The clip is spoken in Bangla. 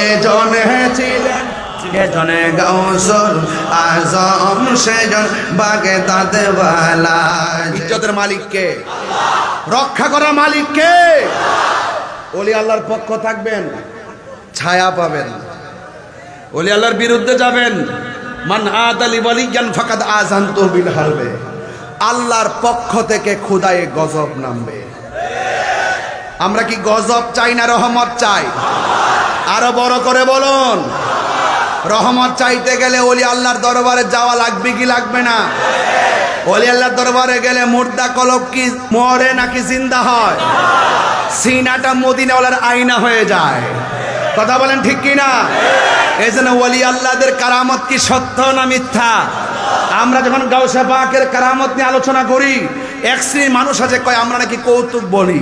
এ জনে ছিলেন জনে গাউসুল আজম সেজন বাগদাদ ওয়ালা। ইজ্জতের মালিক কে? রক্ষা করার মালিক কে? ওলি আল্লাহর পক্ষ থাকবেন, ছায়া পাবেন। ওলি আল্লাহর বিরুদ্ধে যাবেন, মান আদালি ওয়ালিয়ান ফাকাদ আযানতু বিল হারবে। আল্লাহর পক্ষ থেকে খোদায়ে গজব নামবে। আমরা কি গজব চাই না রহমত চাই? আরো বড় করে বলুন। রহমত চাইতে গেলে ওলি আল্লাহর দরবারে যাওয়া লাগবে কি লাগবে না? ওলি আল্লাহর দরবারে গেলে মুর্দা কলব কি মরে নাকি জিন্দা হয়? সিনাটা মদিনাওয়ালার আয়না হয়ে যায়। কথা বলেন ঠিক কি না? এই জন্য ওলি আল্লাহদের কারামত কি সত্য না মিথ্যা? আমরা যখন গাউসে পাকের কারামত নিয়ে আলোচনা করি, এক শ্রেণীর মানুষ আছে কয় আমরা নাকি কৌতুক বলি।